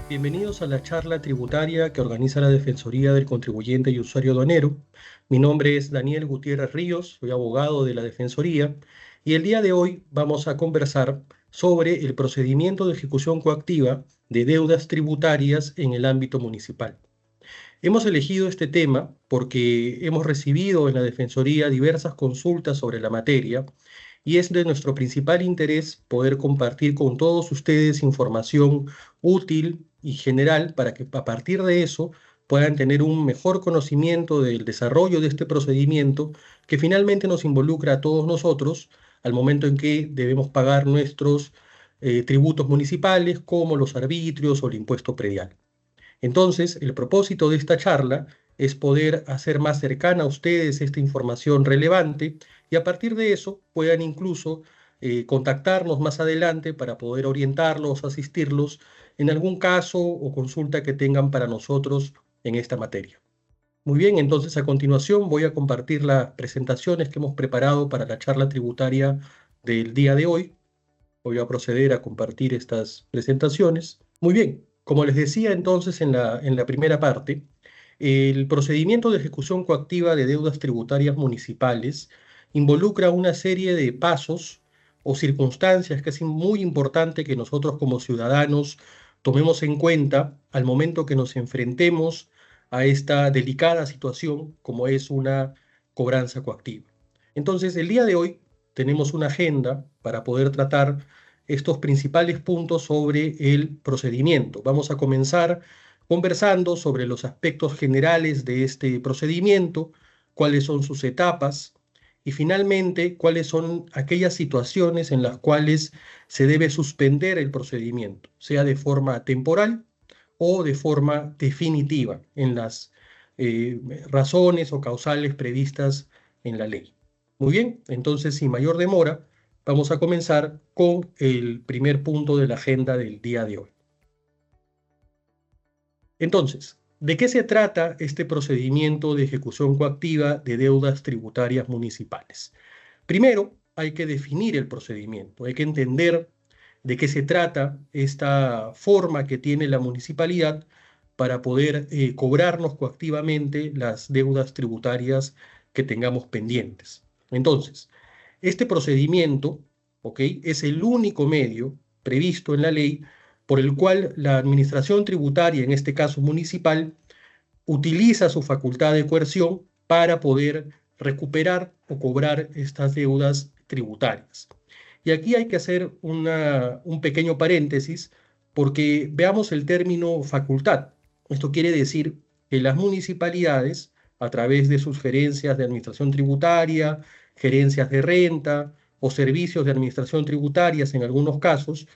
Bienvenidos a la charla tributaria que organiza la Defensoría del Contribuyente y Usuario Aduanero. Mi nombre es Daniel Gutiérrez Ríos, soy abogado de la Defensoría y el día de hoy vamos a conversar sobre el procedimiento de ejecución coactiva de deudas tributarias en el ámbito municipal. Hemos elegido este tema porque hemos recibido en la Defensoría diversas consultas sobre la materia y es de nuestro principal interés poder compartir con todos ustedes información útil y general para que a partir de eso puedan tener un mejor conocimiento del desarrollo de este procedimiento que finalmente nos involucra a todos nosotros al momento en que debemos pagar nuestros tributos municipales como los arbitrios o el impuesto predial. Entonces, el propósito de esta charla es poder hacer más cercana a ustedes esta información relevante y a partir de eso puedan incluso contactarnos más adelante para poder orientarlos, asistirlos en algún caso o consulta que tengan para nosotros en esta materia. Muy bien, entonces a continuación voy a compartir las presentaciones que hemos preparado para la charla tributaria del día de hoy. Voy a proceder a compartir estas presentaciones. Muy bien, como les decía entonces en la primera parte, el procedimiento de ejecución coactiva de deudas tributarias municipales involucra una serie de pasos o circunstancias que es muy importante que nosotros como ciudadanos tomemos en cuenta al momento que nos enfrentemos a esta delicada situación como es una cobranza coactiva. Entonces, el día de hoy tenemos una agenda para poder tratar estos principales puntos sobre el procedimiento. Vamos a comenzar conversando sobre los aspectos generales de este procedimiento, cuáles son sus etapas y finalmente cuáles son aquellas situaciones en las cuales se debe suspender el procedimiento, sea de forma temporal o de forma definitiva en las razones o causales previstas en la ley. Muy bien, entonces sin mayor demora, vamos a comenzar con el primer punto de la agenda del día de hoy. Entonces, ¿de qué se trata este procedimiento de ejecución coactiva de deudas tributarias municipales? Primero, hay que definir el procedimiento, hay que entender de qué se trata esta forma que tiene la municipalidad para poder cobrarnos coactivamente las deudas tributarias que tengamos pendientes. Entonces, este procedimiento, ¿ok?, es el único medio previsto en la ley por el cual la administración tributaria, en este caso municipal, utiliza su facultad de coerción para poder recuperar o cobrar estas deudas tributarias. Y aquí hay que hacer un pequeño paréntesis porque veamos el término facultad. Esto quiere decir que las municipalidades, a través de sus gerencias de administración tributaria, gerencias de renta o servicios de administración tributarias en algunos casos,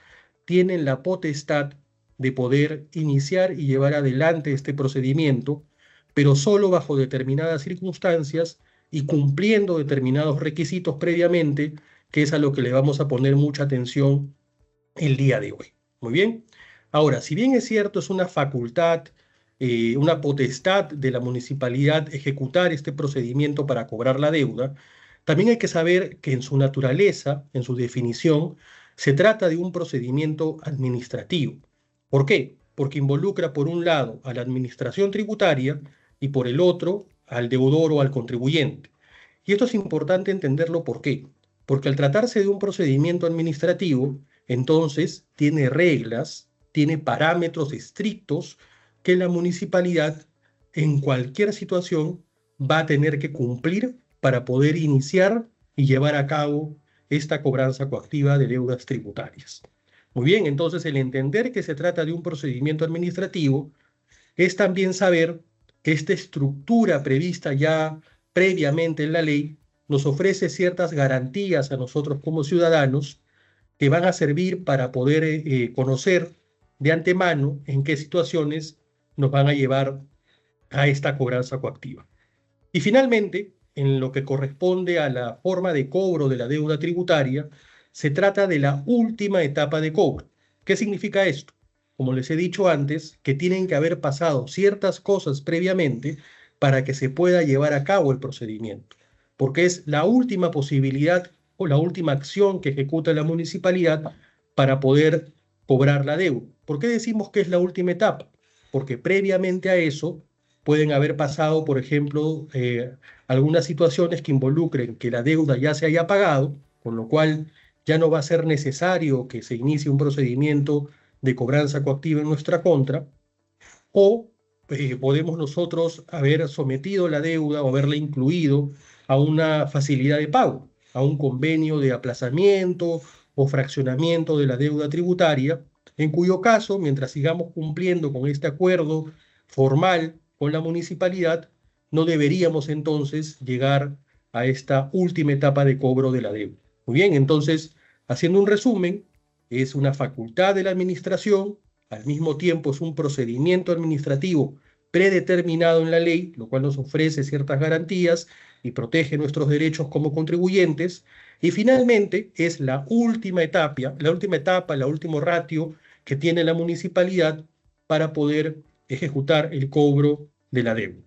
tienen la potestad de poder iniciar y llevar adelante este procedimiento, pero solo bajo determinadas circunstancias y cumpliendo determinados requisitos previamente, que es a lo que le vamos a poner mucha atención el día de hoy. Muy bien. Ahora, si bien es cierto, es una facultad, una potestad de la municipalidad ejecutar este procedimiento para cobrar la deuda, también hay que saber que en su naturaleza, en su definición, se trata de un procedimiento administrativo. ¿Por qué? Porque involucra por un lado a la administración tributaria y por el otro al deudor o al contribuyente. Y esto es importante entenderlo. ¿Por qué? Porque al tratarse de un procedimiento administrativo, entonces tiene reglas, tiene parámetros estrictos que la municipalidad en cualquier situación va a tener que cumplir para poder iniciar y llevar a cabo esta cobranza coactiva de deudas tributarias. Muy bien, entonces el entender que se trata de un procedimiento administrativo es también saber que esta estructura prevista ya previamente en la ley nos ofrece ciertas garantías a nosotros como ciudadanos que van a servir para poder conocer de antemano en qué situaciones nos van a llevar a esta cobranza coactiva. Y finalmente, en lo que corresponde a la forma de cobro de la deuda tributaria, se trata de la última etapa de cobro. ¿Qué significa esto? Como les he dicho antes, que tienen que haber pasado ciertas cosas previamente para que se pueda llevar a cabo el procedimiento, porque es la última posibilidad o la última acción que ejecuta la municipalidad para poder cobrar la deuda. ¿Por qué decimos que es la última etapa? Porque previamente a eso pueden haber pasado, por ejemplo, algunas situaciones que involucren que la deuda ya se haya pagado, con lo cual ya no va a ser necesario que se inicie un procedimiento de cobranza coactiva en nuestra contra, o podemos nosotros haber sometido la deuda o haberla incluido a una facilidad de pago, a un convenio de aplazamiento o fraccionamiento de la deuda tributaria, en cuyo caso, mientras sigamos cumpliendo con este acuerdo formal con la municipalidad, no deberíamos entonces llegar a esta última etapa de cobro de la deuda. Muy bien, entonces, haciendo un resumen, es una facultad de la administración, al mismo tiempo es un procedimiento administrativo predeterminado en la ley, lo cual nos ofrece ciertas garantías y protege nuestros derechos como contribuyentes. Y finalmente es la último ratio que tiene la municipalidad para poder ejecutar el cobro de la deuda.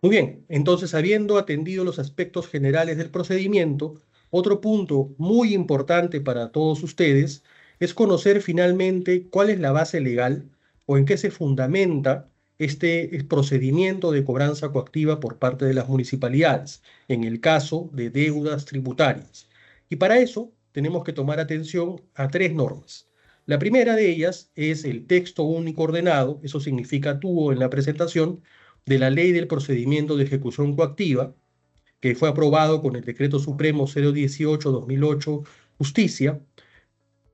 Muy bien, entonces habiendo atendido los aspectos generales del procedimiento, otro punto muy importante para todos ustedes es conocer finalmente cuál es la base legal o en qué se fundamenta este procedimiento de cobranza coactiva por parte de las municipalidades, en el caso de deudas tributarias. Y para eso tenemos que tomar atención a tres normas. La primera de ellas es el texto único ordenado, eso significa tuvo en la presentación, de la Ley del Procedimiento de Ejecución Coactiva, que fue aprobado con el Decreto Supremo 018-2008, Justicia.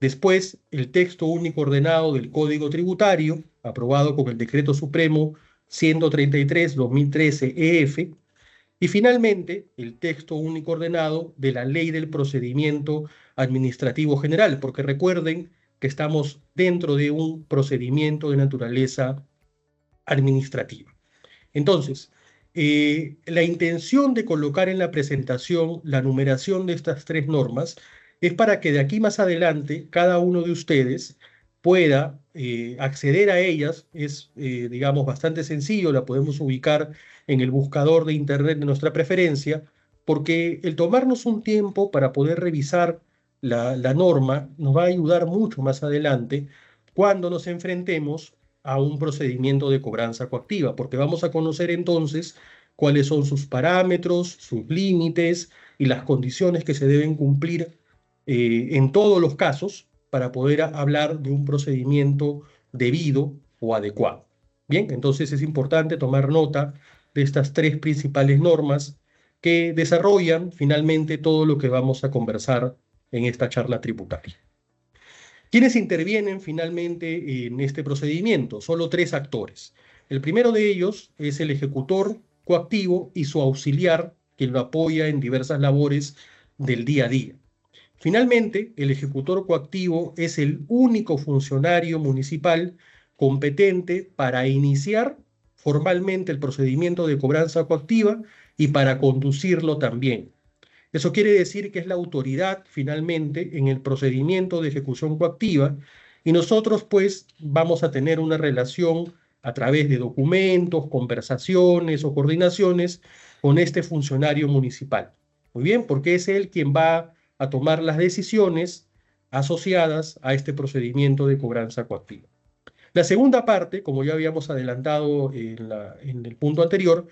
Después, el texto único ordenado del Código Tributario, aprobado con el Decreto Supremo 133-2013 EF. Y finalmente, el texto único ordenado de la Ley del Procedimiento Administrativo General, porque recuerden que estamos dentro de un procedimiento de naturaleza administrativa. Entonces, la intención de colocar en la presentación la numeración de estas tres normas es para que de aquí más adelante cada uno de ustedes pueda acceder a ellas. Es, digamos, bastante sencillo, la podemos ubicar en el buscador de Internet de nuestra preferencia, porque el tomarnos un tiempo para poder revisar la norma nos va a ayudar mucho más adelante cuando nos enfrentemos a un procedimiento de cobranza coactiva, porque vamos a conocer entonces cuáles son sus parámetros, sus límites y las condiciones que se deben cumplir en todos los casos para poder hablar de un procedimiento debido o adecuado. Bien, entonces es importante tomar nota de estas tres principales normas que desarrollan finalmente todo lo que vamos a conversar en esta charla tributaria. ¿Quiénes intervienen finalmente en este procedimiento? Solo tres actores. El primero de ellos es el ejecutor coactivo y su auxiliar, que lo apoya en diversas labores del día a día. Finalmente, el ejecutor coactivo es el único funcionario municipal competente para iniciar formalmente el procedimiento de cobranza coactiva y para conducirlo también. Eso quiere decir que es la autoridad finalmente en el procedimiento de ejecución coactiva y nosotros pues vamos a tener una relación a través de documentos, conversaciones o coordinaciones con este funcionario municipal. Muy bien, porque es él quien va a tomar las decisiones asociadas a este procedimiento de cobranza coactiva. La segunda parte, como ya habíamos adelantado en el punto anterior,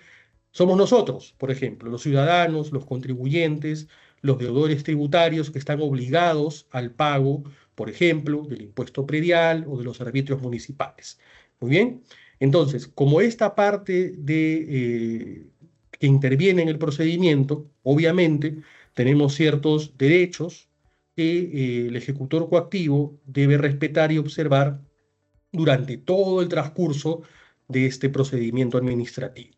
somos nosotros, por ejemplo, los ciudadanos, los contribuyentes, los deudores tributarios que están obligados al pago, por ejemplo, del impuesto predial o de los arbitrios municipales. Muy bien. Entonces, como esta parte que interviene en el procedimiento, obviamente tenemos ciertos derechos que el ejecutor coactivo debe respetar y observar durante todo el transcurso de este procedimiento administrativo.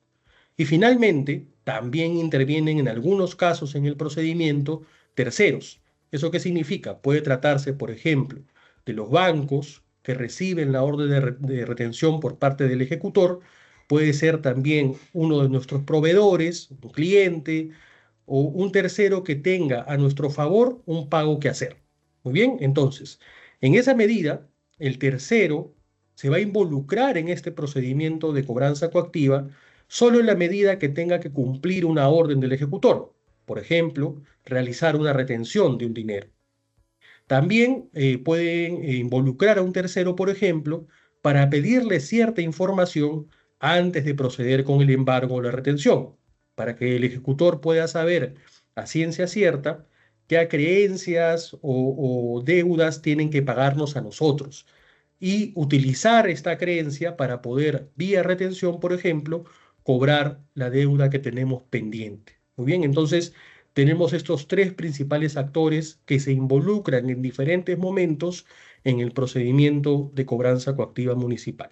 Y finalmente, también intervienen en algunos casos en el procedimiento terceros. ¿Eso qué significa? Puede tratarse, por ejemplo, de los bancos que reciben la orden de retención por parte del ejecutor, puede ser también uno de nuestros proveedores, un cliente o un tercero que tenga a nuestro favor un pago que hacer. Muy bien, entonces, en esa medida, el tercero se va a involucrar en este procedimiento de cobranza coactiva solo en la medida que tenga que cumplir una orden del ejecutor, por ejemplo, realizar una retención de un dinero. También pueden involucrar a un tercero, por ejemplo, para pedirle cierta información antes de proceder con el embargo o la retención, para que el ejecutor pueda saber a ciencia cierta qué creencias o deudas tienen que pagarnos a nosotros y utilizar esta creencia para poder, vía retención, por ejemplo, cobrar la deuda que tenemos pendiente. Muy bien, entonces tenemos estos tres principales actores que se involucran en diferentes momentos en el procedimiento de cobranza coactiva municipal.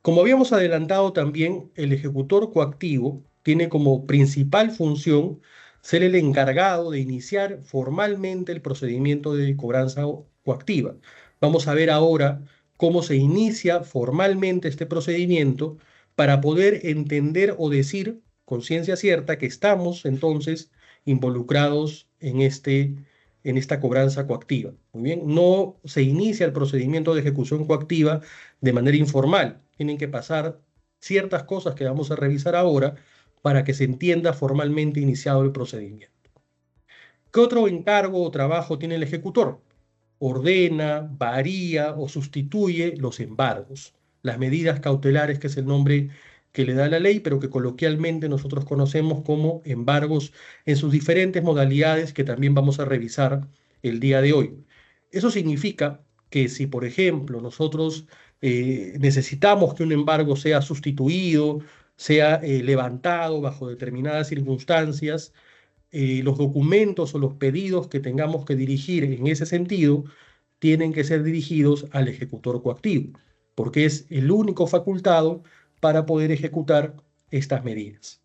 Como habíamos adelantado también, el ejecutor coactivo tiene como principal función ser el encargado de iniciar formalmente el procedimiento de cobranza coactiva. Vamos a ver ahora cómo se inicia formalmente este procedimiento para poder entender o decir con ciencia cierta que estamos entonces involucrados en esta cobranza coactiva. Muy bien, no se inicia el procedimiento de ejecución coactiva de manera informal. Tienen que pasar ciertas cosas que vamos a revisar ahora para que se entienda formalmente iniciado el procedimiento. ¿Qué otro encargo o trabajo tiene el ejecutor? Ordena, varía o sustituye los embargos, las medidas cautelares, que es el nombre que le da la ley, pero que coloquialmente nosotros conocemos como embargos en sus diferentes modalidades que también vamos a revisar el día de hoy. Eso significa que si, por ejemplo, nosotros necesitamos que un embargo sea sustituido, sea levantado bajo determinadas circunstancias, los documentos o los pedidos que tengamos que dirigir en ese sentido tienen que ser dirigidos al ejecutor coactivo, porque es el único facultado para poder ejecutar estas medidas.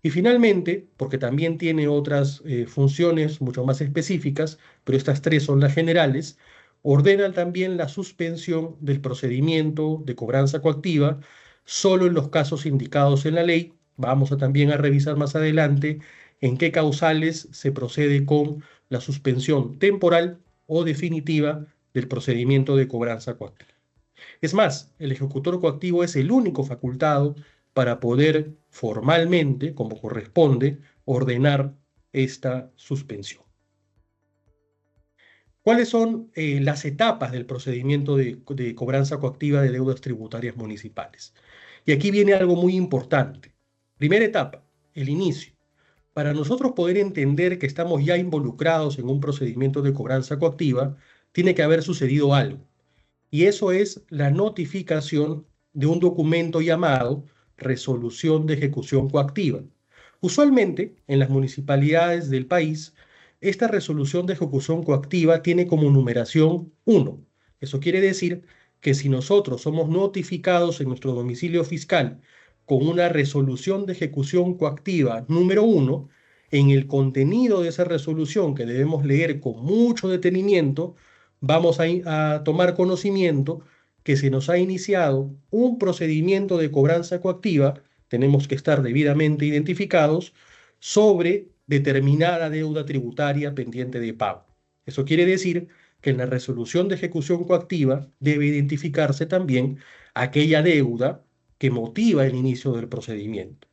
Y finalmente, porque también tiene otras funciones mucho más específicas, pero estas tres son las generales, ordenan también la suspensión del procedimiento de cobranza coactiva solo en los casos indicados en la ley. Vamos a también a revisar más adelante en qué causales se procede con la suspensión temporal o definitiva del procedimiento de cobranza coactiva. Es más, el ejecutor coactivo es el único facultado para poder formalmente, como corresponde, ordenar esta suspensión. ¿Cuáles son las etapas del procedimiento de cobranza coactiva de deudas tributarias municipales? Y aquí viene algo muy importante. Primera etapa, el inicio. Para nosotros poder entender que estamos ya involucrados en un procedimiento de cobranza coactiva, tiene que haber sucedido algo. Y eso es la notificación de un documento llamado resolución de ejecución coactiva. Usualmente, en las municipalidades del país, esta resolución de ejecución coactiva tiene como numeración 1. Eso quiere decir que si nosotros somos notificados en nuestro domicilio fiscal con una resolución de ejecución coactiva número 1, en el contenido de esa resolución, que debemos leer con mucho detenimiento, vamos a tomar conocimiento que se nos ha iniciado un procedimiento de cobranza coactiva, tenemos que estar debidamente identificados, sobre determinada deuda tributaria pendiente de pago. Eso quiere decir que en la resolución de ejecución coactiva debe identificarse también aquella deuda que motiva el inicio del procedimiento.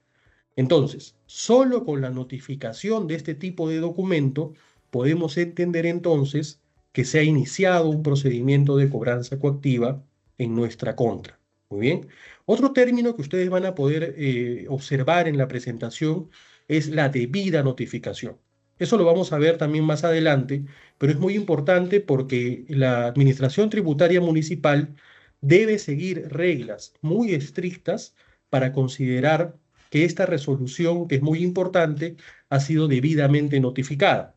Entonces, solo con la notificación de este tipo de documento podemos entender entonces que se ha iniciado un procedimiento de cobranza coactiva en nuestra contra. Muy bien. Otro término que ustedes van a poder observar en la presentación es la debida notificación. Eso lo vamos a ver también más adelante, pero es muy importante porque la Administración Tributaria Municipal debe seguir reglas muy estrictas para considerar que esta resolución, que es muy importante, ha sido debidamente notificada.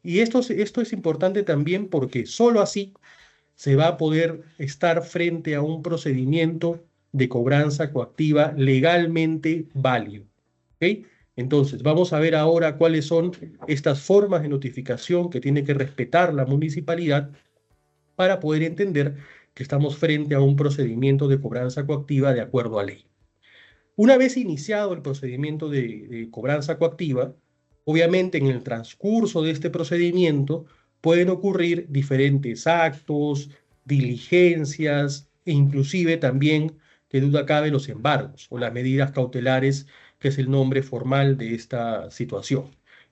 Y esto es importante también porque sólo así se va a poder estar frente a un procedimiento de cobranza coactiva legalmente válido. ¿Ok? Entonces, vamos a ver ahora cuáles son estas formas de notificación que tiene que respetar la municipalidad para poder entender que estamos frente a un procedimiento de cobranza coactiva de acuerdo a ley. Una vez iniciado el procedimiento de cobranza coactiva, obviamente en el transcurso de este procedimiento pueden ocurrir diferentes actos, diligencias e inclusive también, que duda cabe, los embargos o las medidas cautelares, que es el nombre formal de esta situación.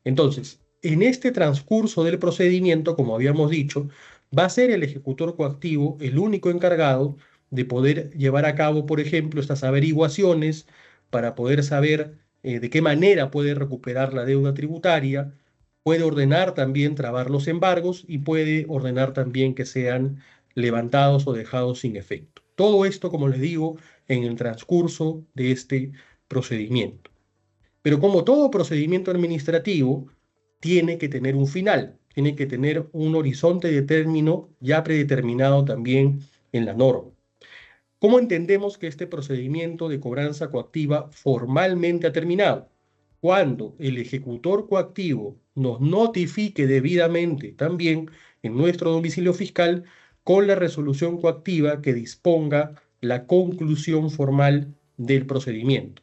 Entonces, En este transcurso del procedimiento, como habíamos dicho, va a ser el ejecutor coactivo el único encargado de poder llevar a cabo, por ejemplo, estas averiguaciones para poder saber de qué manera puede recuperar la deuda tributaria, puede ordenar también trabar los embargos y puede ordenar también que sean levantados o dejados sin efecto. Todo esto, como les digo, en el transcurso de este procedimiento. Pero como todo procedimiento administrativo, tiene que tener un final, tiene que tener un horizonte de término ya predeterminado también en la norma. ¿Cómo entendemos que este procedimiento de cobranza coactiva formalmente ha terminado? Cuando el ejecutor coactivo nos notifique debidamente también en nuestro domicilio fiscal con la resolución coactiva que disponga la conclusión formal del procedimiento.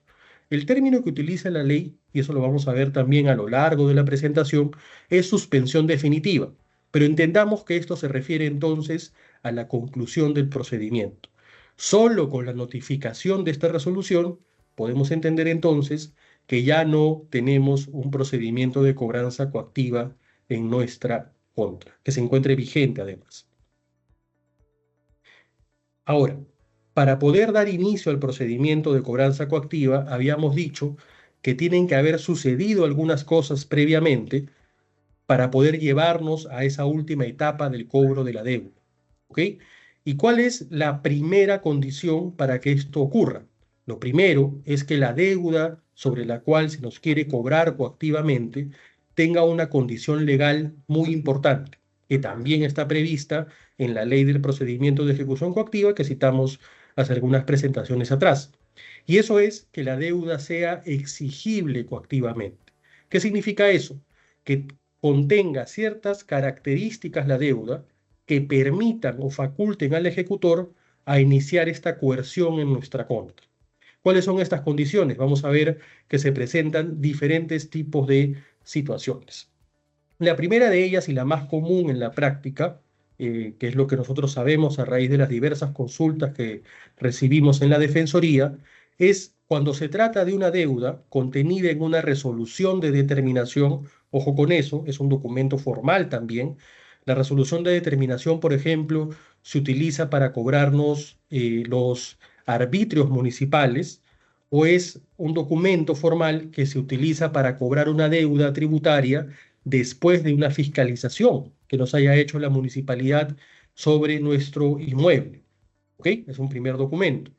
El término que utiliza la ley, y eso lo vamos a ver también a lo largo de la presentación, es suspensión definitiva, pero entendamos que esto se refiere entonces a la conclusión del procedimiento. Solo con la notificación de esta resolución podemos entender entonces que ya no tenemos un procedimiento de cobranza coactiva en nuestra contra, que se encuentre vigente además. Ahora, para poder dar inicio al procedimiento de cobranza coactiva, habíamos dicho que tienen que haber sucedido algunas cosas previamente para poder llevarnos a esa última etapa del cobro de la deuda. ¿Ok? ¿Y cuál es la primera condición para que esto ocurra? Lo primero es que la deuda sobre la cual se nos quiere cobrar coactivamente tenga una condición legal muy importante, que también está prevista en la ley del procedimiento de ejecución coactiva que citamos hace algunas presentaciones atrás. Y eso es que la deuda sea exigible coactivamente. ¿Qué significa eso? Que contenga ciertas características la deuda que permitan o faculten al ejecutor a iniciar esta coerción en nuestra contra. ¿Cuáles son estas condiciones? Vamos a ver que se presentan diferentes tipos de situaciones. La primera de ellas y la más común en la práctica, que es lo que nosotros sabemos a raíz de las diversas consultas que recibimos en la Defensoría, es cuando se trata de una deuda contenida en una resolución de determinación. Ojo con eso, es un documento formal también. La resolución de determinación, por ejemplo, se utiliza para cobrarnos los arbitrios municipales, o es un documento formal que se utiliza para cobrar una deuda tributaria después de una fiscalización que nos haya hecho la municipalidad sobre nuestro inmueble. ¿Ok? Es un primer documento.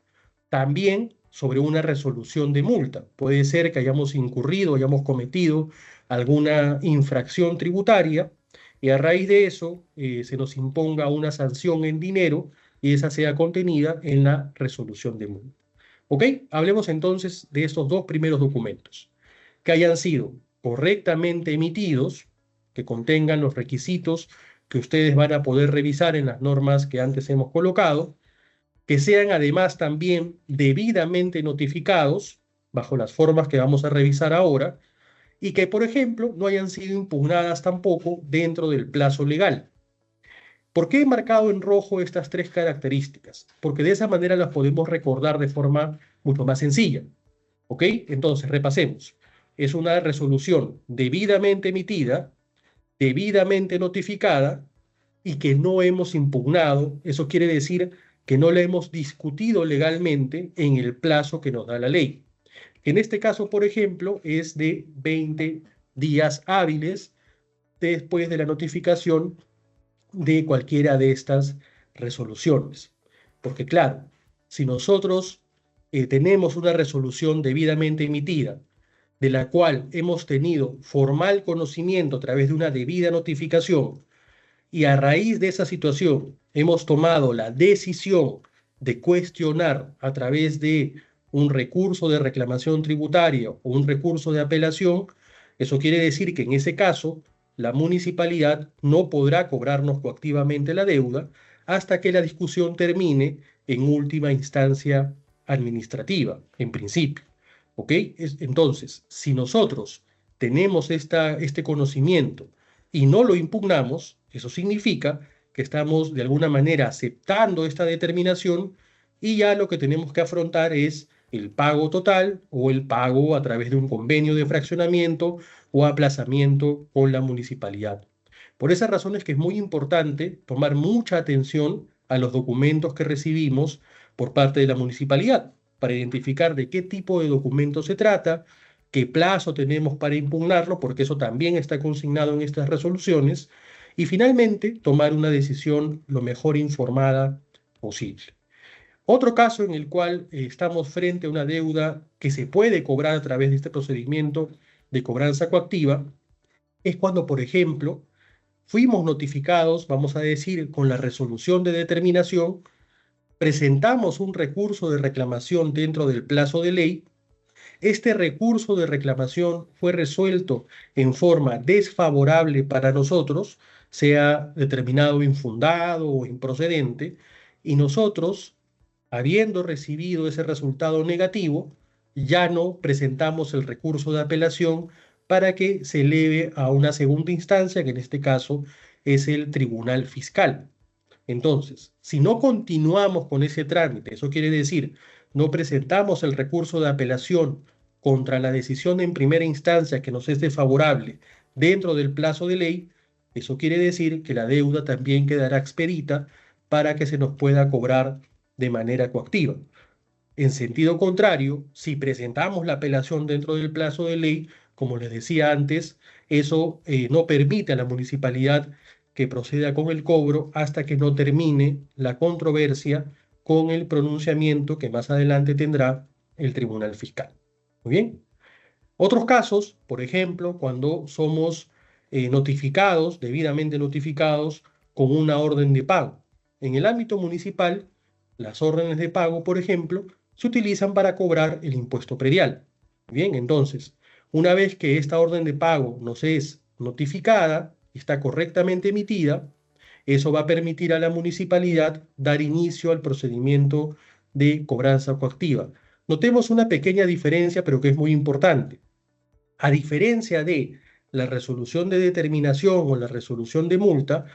También sobre una resolución de multa. Puede ser que hayamos incurrido, hayamos cometido alguna infracción tributaria y a raíz de eso se nos imponga una sanción en dinero y esa sea contenida en la resolución de multa. ¿Ok? Hablemos entonces de estos dos primeros documentos, que hayan sido correctamente emitidos, que contengan los requisitos que ustedes van a poder revisar en las normas que antes hemos colocado, que sean además también debidamente notificados, bajo las formas que vamos a revisar ahora, y que, por ejemplo, no hayan sido impugnadas tampoco dentro del plazo legal. ¿Por qué he marcado en rojo estas tres características? Porque de esa manera las podemos recordar de forma mucho más sencilla. ¿Ok? Entonces, repasemos. Es una resolución debidamente emitida, debidamente notificada y que no hemos impugnado. Eso quiere decir que no la hemos discutido legalmente en el plazo que nos da la ley. En este caso, por ejemplo, es de 20 días hábiles después de la notificación de cualquiera de estas resoluciones. Porque claro, si nosotros tenemos una resolución debidamente emitida, de la cual hemos tenido formal conocimiento a través de una debida notificación, y a raíz de esa situación hemos tomado la decisión de cuestionar a través de un recurso de reclamación tributaria o un recurso de apelación, eso quiere decir que en ese caso la municipalidad no podrá cobrarnos coactivamente la deuda hasta que la discusión termine en última instancia administrativa, en principio. ¿Ok? Entonces, si nosotros tenemos este conocimiento y no lo impugnamos, eso significa que estamos de alguna manera aceptando esta determinación y ya lo que tenemos que afrontar es el pago total o el pago a través de un convenio de fraccionamiento o aplazamiento con la municipalidad. Por esa razón es que es muy importante tomar mucha atención a los documentos que recibimos por parte de la municipalidad para identificar de qué tipo de documento se trata, qué plazo tenemos para impugnarlo, porque eso también está consignado en estas resoluciones, y finalmente tomar una decisión lo mejor informada posible. Otro caso en el cual estamos frente a una deuda que se puede cobrar a través de este procedimiento de cobranza coactiva es cuando, por ejemplo, fuimos notificados, vamos a decir, con la resolución de determinación, presentamos un recurso de reclamación dentro del plazo de ley. Este recurso de reclamación fue resuelto en forma desfavorable para nosotros, sea determinado infundado o improcedente, y nosotros, habiendo recibido ese resultado negativo, ya no presentamos el recurso de apelación para que se eleve a una segunda instancia, que en este caso es el Tribunal Fiscal. Entonces, si no continuamos con ese trámite, eso quiere decir, no presentamos el recurso de apelación contra la decisión en primera instancia que nos es desfavorable dentro del plazo de ley, eso quiere decir que la deuda también quedará expedita para que se nos pueda cobrar de manera coactiva. En sentido contrario, si presentamos la apelación dentro del plazo de ley, como les decía antes, eso no permite a la municipalidad que proceda con el cobro hasta que no termine la controversia con el pronunciamiento que más adelante tendrá el Tribunal Fiscal. Muy bien. Otros casos, por ejemplo, cuando somos notificados, debidamente notificados, con una orden de pago. En el ámbito municipal, las órdenes de pago, por ejemplo, se utilizan para cobrar el impuesto predial. Bien, entonces, una vez que esta orden de pago nos es notificada, está correctamente emitida, eso va a permitir a la municipalidad dar inicio al procedimiento de cobranza coactiva. Notemos una pequeña diferencia, pero que es muy importante. A diferencia de la resolución de determinación o la resolución de multa,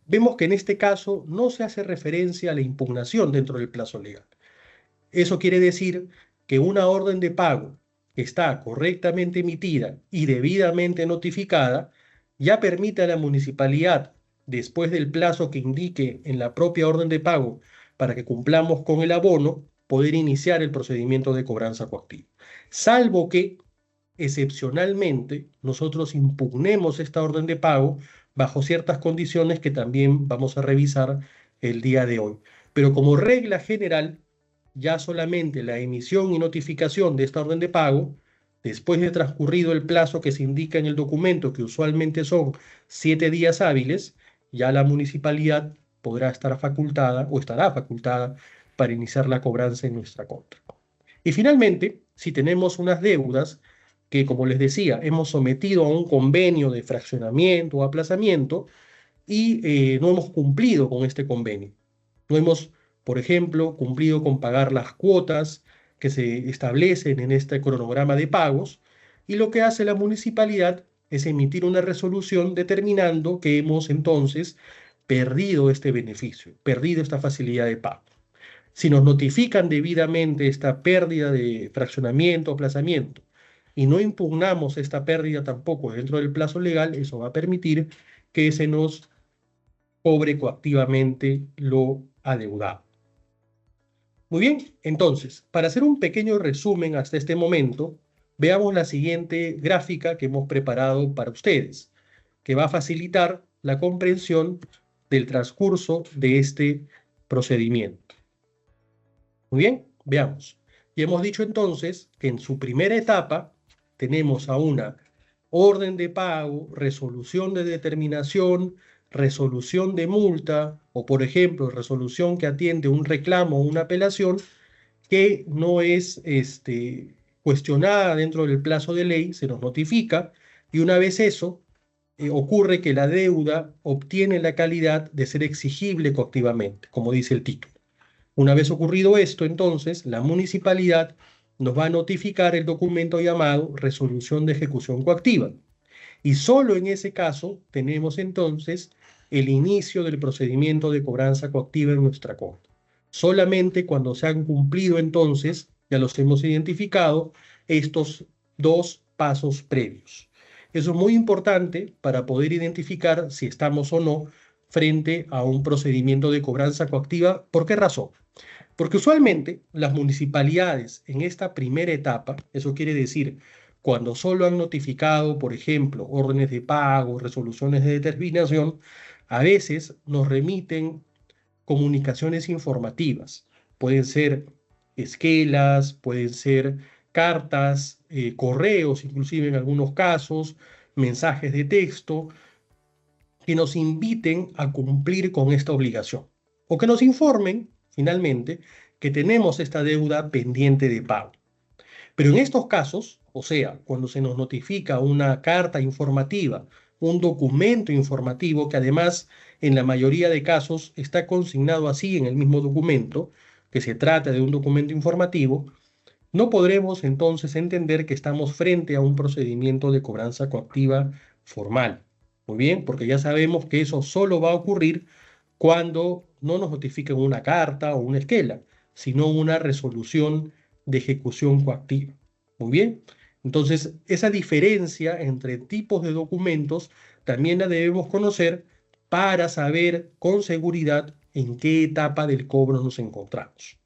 vemos que en este caso no se hace referencia a la impugnación dentro del plazo legal. Eso quiere decir que una orden de pago que está correctamente emitida y debidamente notificada ya permite a la municipalidad, después del plazo que indique en la propia orden de pago para que cumplamos con el abono, poder iniciar el procedimiento de cobranza coactiva. Salvo que excepcionalmente nosotros impugnemos esta orden de pago bajo ciertas condiciones que también vamos a revisar el día de hoy. Pero como regla general, ya solamente la emisión y notificación de esta orden de pago, después de transcurrido el plazo que se indica en el documento, que usualmente son 7 días hábiles, ya la municipalidad podrá estar facultada o estará facultada para iniciar la cobranza en nuestra contra. Y finalmente, si tenemos unas deudas que, como les decía, hemos sometido a un convenio de fraccionamiento o aplazamiento y no hemos cumplido con este convenio. No hemos, por ejemplo, cumplido con pagar las cuotas que se establecen en este cronograma de pagos, y lo que hace la municipalidad es emitir una resolución determinando que hemos entonces perdido este beneficio, perdido esta facilidad de pago. Si nos notifican debidamente esta pérdida de fraccionamiento o aplazamiento y no impugnamos esta pérdida tampoco dentro del plazo legal, eso va a permitir que se nos cobre coactivamente lo adeudado. Muy bien, entonces, para hacer un pequeño resumen hasta este momento, veamos la siguiente gráfica que hemos preparado para ustedes, que va a facilitar la comprensión del transcurso de este procedimiento. Muy bien, veamos. Y hemos dicho entonces que en su primera etapa tenemos a una orden de pago, resolución de determinación, resolución de multa o, por ejemplo, resolución que atiende un reclamo o una apelación que no es cuestionada dentro del plazo de ley, se nos notifica, y una vez eso, ocurre que la deuda obtiene la calidad de ser exigible coactivamente, como dice el título. Una vez ocurrido esto, entonces, la municipalidad nos va a notificar el documento llamado resolución de ejecución coactiva. Y solo en ese caso tenemos entonces el inicio del procedimiento de cobranza coactiva en nuestra contra. Solamente cuando se han cumplido entonces Ya los hemos identificado, estos dos pasos previos. Eso es muy importante para poder identificar si estamos o no frente a un procedimiento de cobranza coactiva. ¿Por qué razón? Porque usualmente las municipalidades en esta primera etapa, eso quiere decir cuando solo han notificado, por ejemplo, órdenes de pago, resoluciones de determinación, a veces nos remiten comunicaciones informativas. Pueden ser esquelas, pueden ser cartas, correos, inclusive en algunos casos, mensajes de texto, que nos inviten a cumplir con esta obligación o que nos informen, finalmente, que tenemos esta deuda pendiente de pago. Pero en estos casos, o sea, cuando se nos notifica una carta informativa, un documento informativo que además en la mayoría de casos está consignado así en el mismo documento, que se trata de un documento informativo, no podremos entonces entender que estamos frente a un procedimiento de cobranza coactiva formal. Muy bien, porque ya sabemos que eso solo va a ocurrir cuando no nos notifiquen una carta o una esquela, sino una resolución de ejecución coactiva. Muy bien, entonces esa diferencia entre tipos de documentos también la debemos conocer para saber con seguridad en qué etapa del cobro nos encontramos.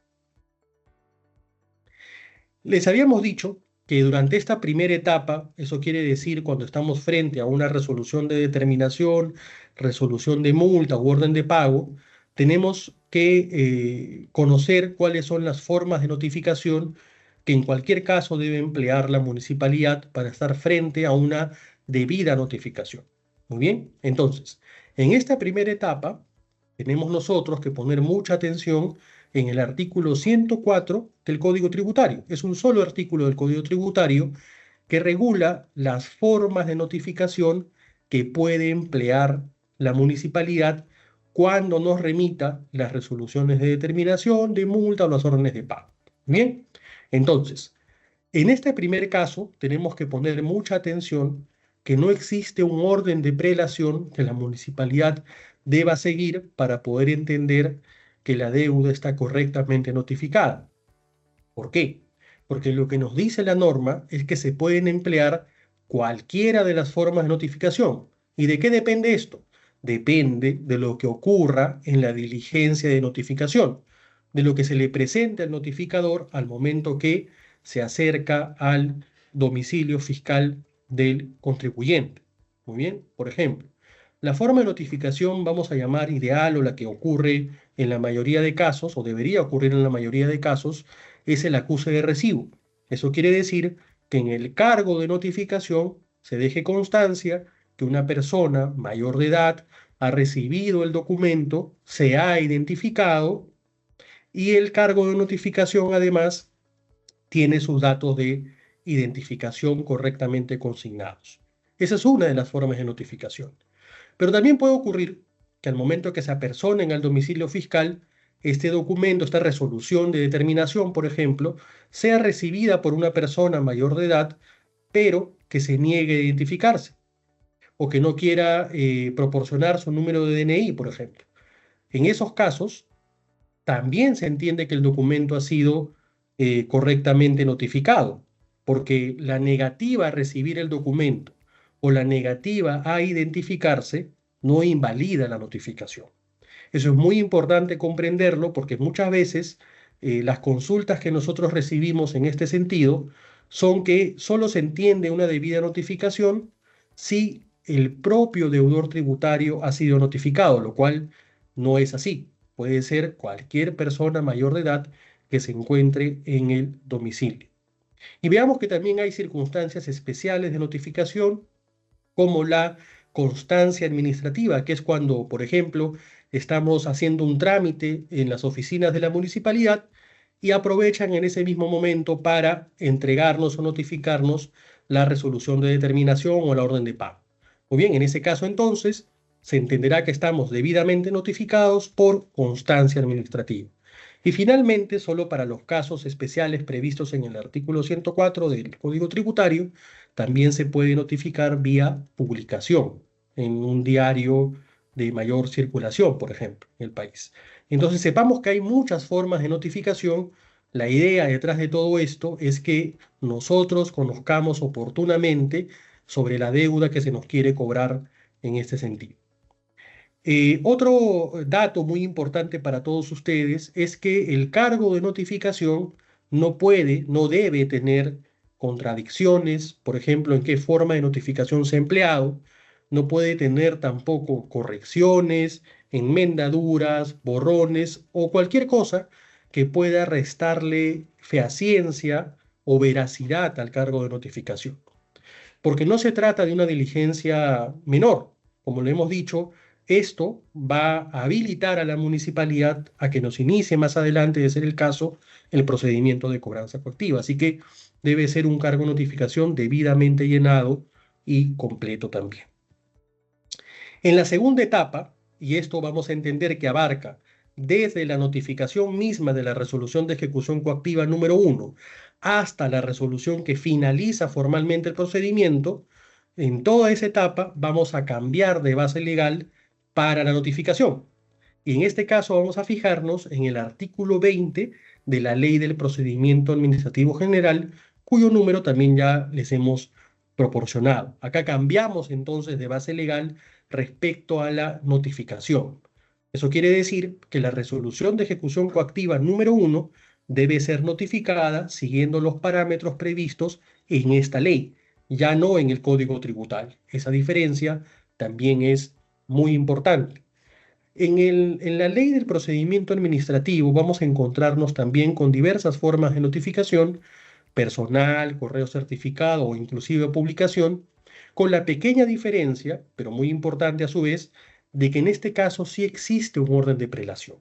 Les habíamos dicho que durante esta primera etapa, eso quiere decir cuando estamos frente a una resolución de determinación, resolución de multa u orden de pago, tenemos que conocer cuáles son las formas de notificación que en cualquier caso debe emplear la municipalidad para estar frente a una debida notificación. Muy bien, entonces, en esta primera etapa tenemos nosotros que poner mucha atención en el artículo 104 del Código Tributario. Es un solo artículo del Código Tributario que regula las formas de notificación que puede emplear la municipalidad cuando nos remita las resoluciones de determinación, de multa o las órdenes de pago. Bien, entonces, en este primer caso tenemos que poner mucha atención que no existe un orden de prelación que la municipalidad deba seguir para poder entender que la deuda está correctamente notificada. ¿Por qué? Porque lo que nos dice la norma es que se pueden emplear cualquiera de las formas de notificación. ¿Y de qué depende esto? Depende de lo que ocurra en la diligencia de notificación, de lo que se le presente al notificador al momento que se acerca al domicilio fiscal del contribuyente. Muy bien, por ejemplo, la forma de notificación vamos a llamar ideal o la que ocurre en la mayoría de casos, o debería ocurrir en la mayoría de casos, es el acuse de recibo. Eso quiere decir que en el cargo de notificación se deje constancia que una persona mayor de edad ha recibido el documento, se ha identificado y el cargo de notificación además tiene sus datos de identificación correctamente consignados. Esa es una de las formas de notificación. Pero también puede ocurrir que al momento que se apersonen al domicilio fiscal, este documento, esta resolución de determinación, por ejemplo, sea recibida por una persona mayor de edad, pero que se niegue a identificarse o que no quiera proporcionar su número de DNI, por ejemplo. En esos casos, también se entiende que el documento ha sido correctamente notificado, porque la negativa a recibir el documento o la negativa a identificarse no invalida la notificación. Eso es muy importante comprenderlo porque muchas veces las consultas que nosotros recibimos en este sentido son que solo se entiende una debida notificación si el propio deudor tributario ha sido notificado, lo cual no es así. Puede ser cualquier persona mayor de edad que se encuentre en el domicilio. Y veamos que también hay circunstancias especiales de notificación, como la constancia administrativa, que es cuando, por ejemplo, estamos haciendo un trámite en las oficinas de la municipalidad y aprovechan en ese mismo momento para entregarnos o notificarnos la resolución de determinación o la orden de pago. Muy bien, en ese caso entonces se entenderá que estamos debidamente notificados por constancia administrativa. Y finalmente, solo para los casos especiales previstos en el artículo 104 del Código Tributario, también se puede notificar vía publicación en un diario de mayor circulación, por ejemplo, en el país. Entonces, sepamos que hay muchas formas de notificación La idea detrás de todo esto es que nosotros conozcamos oportunamente sobre la deuda que se nos quiere cobrar en este sentido. Otro dato muy importante para todos ustedes es que el cargo de notificación no puede, no debe tener contradicciones, por ejemplo, en qué forma de notificación se ha empleado, no puede tener tampoco correcciones, enmendaduras, borrones o cualquier cosa que pueda restarle fehaciencia o veracidad al cargo de notificación. Porque no se trata de una diligencia menor, como le hemos dicho, esto va a habilitar a la municipalidad a que nos inicie más adelante, de ser el caso, el procedimiento de cobranza coactiva. Así que debe ser un cargo de notificación debidamente llenado y completo también. En la segunda etapa, y esto vamos a entender que abarca desde la notificación misma de la resolución de ejecución coactiva número 1 hasta la resolución que finaliza formalmente el procedimiento, en toda esa etapa vamos a cambiar de base legal para la notificación. Y en este caso vamos a fijarnos en el artículo 20 de la Ley del Procedimiento Administrativo General, cuyo número también ya les hemos proporcionado. Acá cambiamos entonces de base legal respecto a la notificación. Eso quiere decir que la resolución de ejecución coactiva número 1 debe ser notificada siguiendo los parámetros previstos en esta ley, ya no en el Código Tributario. Esa diferencia también es muy importante. En la ley del procedimiento administrativo vamos a encontrarnos también con diversas formas de notificación, personal, correo certificado o inclusive publicación, con la pequeña diferencia, pero muy importante a su vez, de que en este caso sí existe un orden de prelación.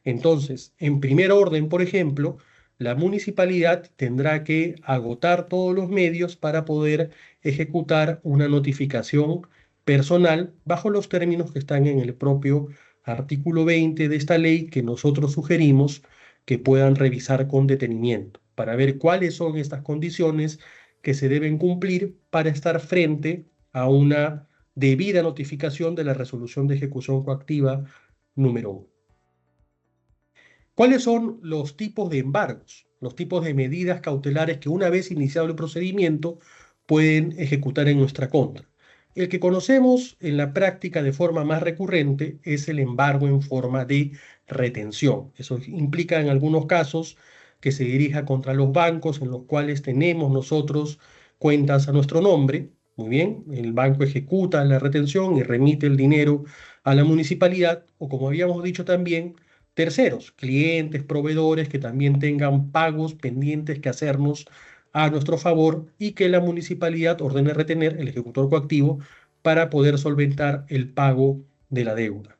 Entonces, en primer orden, por ejemplo, la municipalidad tendrá que agotar todos los medios para poder ejecutar una notificación personal bajo los términos que están en el propio artículo 20 de esta ley, que nosotros sugerimos que puedan revisar con detenimiento para ver cuáles son estas condiciones que se deben cumplir para estar frente a una debida notificación de la resolución de ejecución coactiva número 1. ¿Cuáles son los tipos de embargos, los tipos de medidas cautelares que una vez iniciado el procedimiento pueden ejecutar en nuestra contra? El que conocemos en la práctica de forma más recurrente es el embargo en forma de retención. Eso implica en algunos casos que se dirija contra los bancos en los cuales tenemos nosotros cuentas a nuestro nombre. Muy bien, el banco ejecuta la retención y remite el dinero a la municipalidad, o como habíamos dicho también, terceros, clientes, proveedores que también tengan pagos pendientes que hacernos a nuestro favor y que la municipalidad ordene retener el ejecutor coactivo para poder solventar el pago de la deuda.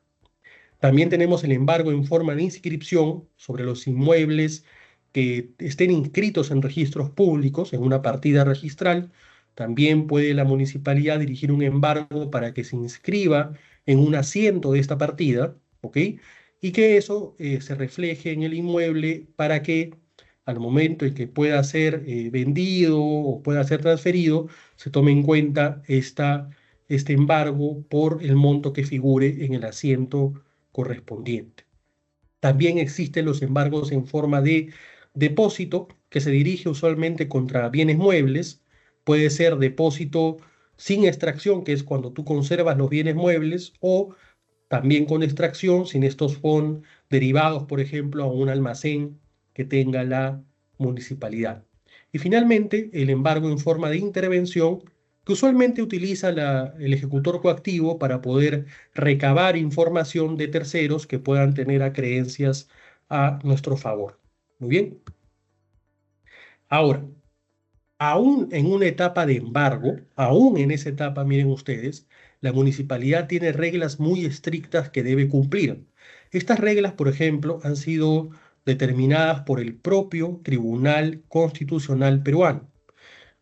También tenemos el embargo en forma de inscripción sobre los inmuebles que estén inscritos en registros públicos, en una partida registral. También puede la municipalidad dirigir un embargo para que se inscriba en un asiento de esta partida, ¿ok? Y que eso se refleje en el inmueble para que al momento en que pueda ser vendido o pueda ser transferido, se tome en cuenta este embargo por el monto que figure en el asiento correspondiente. También existen los embargos en forma de depósito, que se dirige usualmente contra bienes muebles. Puede ser depósito sin extracción, que es cuando tú conservas los bienes muebles, o también con extracción, sin estos son derivados, por ejemplo, a un almacén que tenga la municipalidad. Y finalmente, el embargo en forma de intervención, que usualmente utiliza el ejecutor coactivo para poder recabar información de terceros que puedan tener acreencias a nuestro favor. Muy bien. Ahora, aún en una etapa de embargo, aún en esa etapa, miren ustedes, la municipalidad tiene reglas muy estrictas que debe cumplir. Estas reglas, por ejemplo, han sido determinadas por el propio Tribunal Constitucional peruano.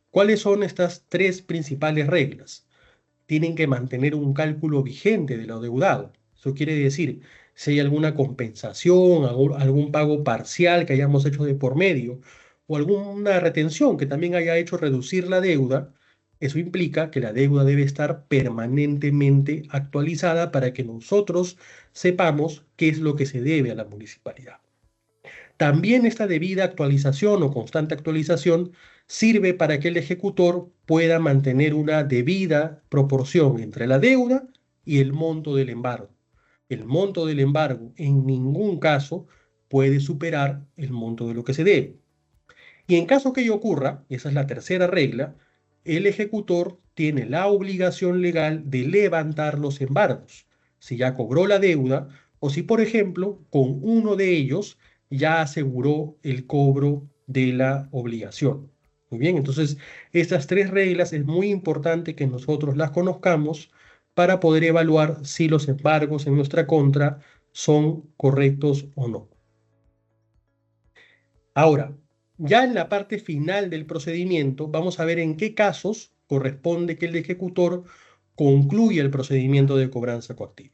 ¿Cuáles son estas tres principales reglas? Tienen que mantener un cálculo vigente de lo deudado. Eso quiere decir, si hay alguna compensación, algún pago parcial que hayamos hecho de por medio, o alguna retención que también haya hecho reducir la deuda, eso implica que la deuda debe estar permanentemente actualizada para que nosotros sepamos qué es lo que se debe a la municipalidad. También esta debida actualización o constante actualización sirve para que el ejecutor pueda mantener una debida proporción entre la deuda y el monto del embargo. El monto del embargo en ningún caso puede superar el monto de lo que se debe. Y en caso que ello ocurra, y esa es la tercera regla, el ejecutor tiene la obligación legal de levantar los embargos, si ya cobró la deuda o si, por ejemplo, con uno de ellos ya aseguró el cobro de la obligación. Muy bien, entonces estas tres reglas es muy importante que nosotros las conozcamos para poder evaluar si los embargos en nuestra contra son correctos o no. Ahora, ya en la parte final del procedimiento, vamos a ver en qué casos corresponde que el ejecutor concluya el procedimiento de cobranza coactiva.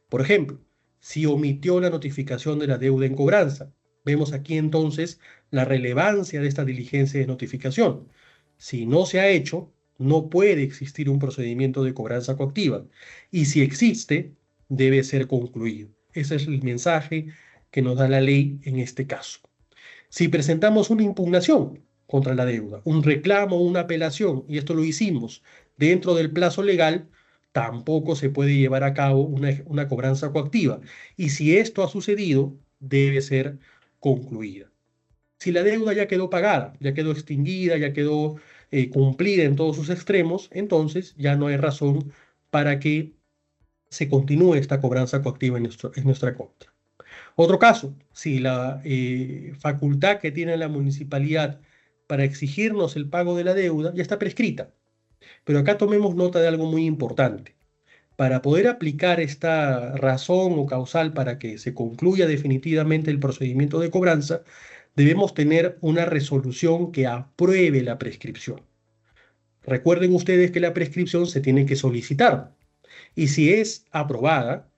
Por ejemplo, si omitió la notificación de la deuda en cobranza, vemos aquí entonces la relevancia de esta diligencia de notificación. Si no se ha hecho, no puede existir un procedimiento de cobranza coactiva. Y si existe, debe ser concluido. Ese es el mensaje que nos da la ley en este caso. Si presentamos una impugnación contra la deuda, un reclamo, una apelación, y esto lo hicimos dentro del plazo legal, tampoco se puede llevar a cabo una cobranza coactiva. Y si esto ha sucedido, debe ser concluida. Si la deuda ya quedó pagada, ya quedó extinguida, ya quedó cumplida en todos sus extremos, entonces ya no hay razón para que se continúe esta cobranza coactiva en nuestra contra. Otro caso, si la facultad que tiene la municipalidad para exigirnos el pago de la deuda ya está prescrita. Pero acá tomemos nota de algo muy importante. Para poder aplicar esta razón o causal para que se concluya definitivamente el procedimiento de cobranza, debemos tener una resolución que apruebe la prescripción. Recuerden ustedes que la prescripción se tiene que solicitar y si es aprobada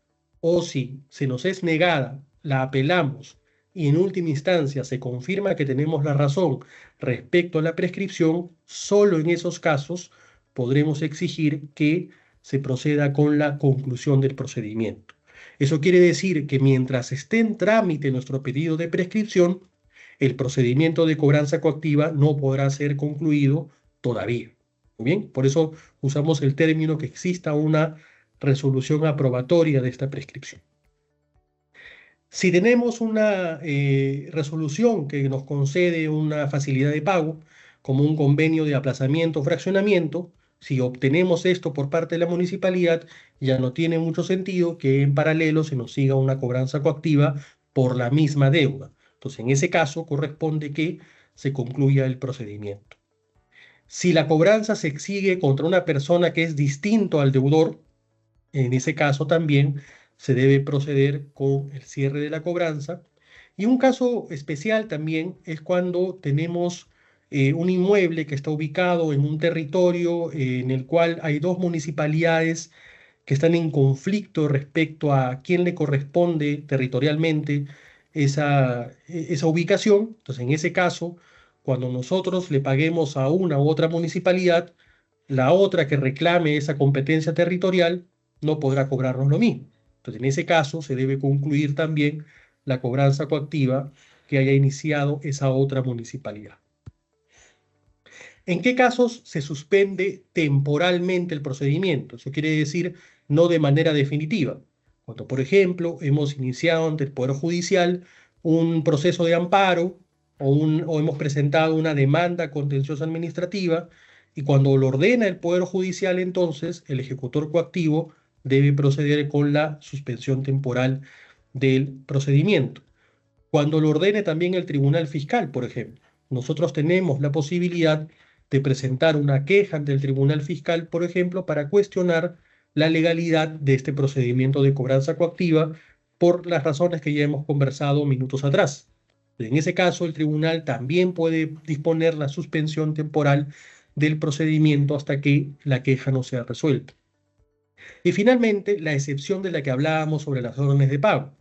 o si se nos es negada, la apelamos y en última instancia se confirma que tenemos la razón respecto a la prescripción, solo en esos casos podremos exigir que se proceda con la conclusión del procedimiento. Eso quiere decir que mientras esté en trámite nuestro pedido de prescripción, el procedimiento de cobranza coactiva no podrá ser concluido todavía. Muy bien, por eso usamos el término que exista una resolución aprobatoria de esta prescripción. Si tenemos una resolución que nos concede una facilidad de pago, como un convenio de aplazamiento o fraccionamiento, si obtenemos esto por parte de la municipalidad, ya no tiene mucho sentido que en paralelo se nos siga una cobranza coactiva por la misma deuda. Entonces, en ese caso, corresponde que se concluya el procedimiento. Si la cobranza se exige contra una persona que es distinto al deudor, en ese caso también se debe proceder con el cierre de la cobranza. Y un caso especial también es cuando tenemos un inmueble que está ubicado en un territorio en el cual hay dos municipalidades que están en conflicto respecto a quién le corresponde territorialmente esa ubicación. Entonces, en ese caso, cuando nosotros le paguemos a una u otra municipalidad, la otra que reclame esa competencia territorial no podrá cobrarnos lo mismo. Entonces, en ese caso, se debe concluir también la cobranza coactiva que haya iniciado esa otra municipalidad. ¿En qué casos se suspende temporalmente el procedimiento? Eso quiere decir no de manera definitiva. Cuando, por ejemplo, hemos iniciado ante el Poder Judicial un proceso de amparo o hemos presentado una demanda contenciosa administrativa y cuando lo ordena el Poder Judicial, entonces el ejecutor coactivo debe proceder con la suspensión temporal del procedimiento. Cuando lo ordene también el Tribunal Fiscal, por ejemplo, nosotros tenemos la posibilidad de presentar una queja ante el Tribunal Fiscal, por ejemplo, para cuestionar la legalidad de este procedimiento de cobranza coactiva por las razones que ya hemos conversado minutos atrás. En ese caso, el tribunal también puede disponer la suspensión temporal del procedimiento hasta que la queja no sea resuelta. Y finalmente, la excepción de la que hablábamos sobre las órdenes de pago.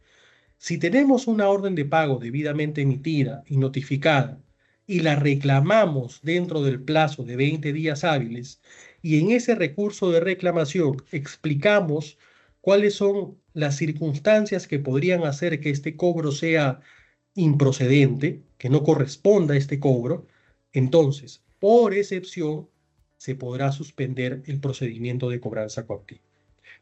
Si tenemos una orden de pago debidamente emitida y notificada y la reclamamos dentro del plazo de 20 días hábiles y en ese recurso de reclamación explicamos cuáles son las circunstancias que podrían hacer que este cobro sea improcedente, que no corresponda a este cobro, entonces, por excepción, se podrá suspender el procedimiento de cobranza coactiva.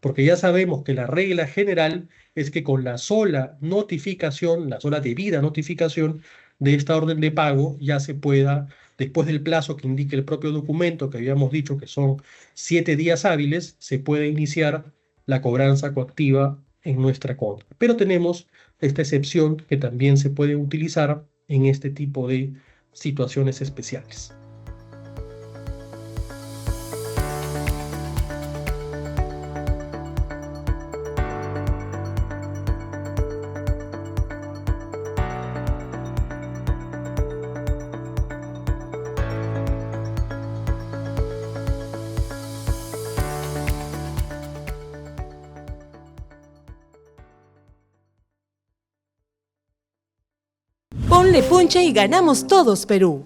Porque ya sabemos que la regla general es que con la sola notificación, la sola debida notificación de esta orden de pago, ya se pueda, después del plazo que indique el propio documento, que habíamos dicho que son 7 días hábiles, se puede iniciar la cobranza coactiva en nuestra contra. Pero tenemos esta excepción que también se puede utilizar en este tipo de situaciones especiales. Ponle punche y ganamos todos, Perú.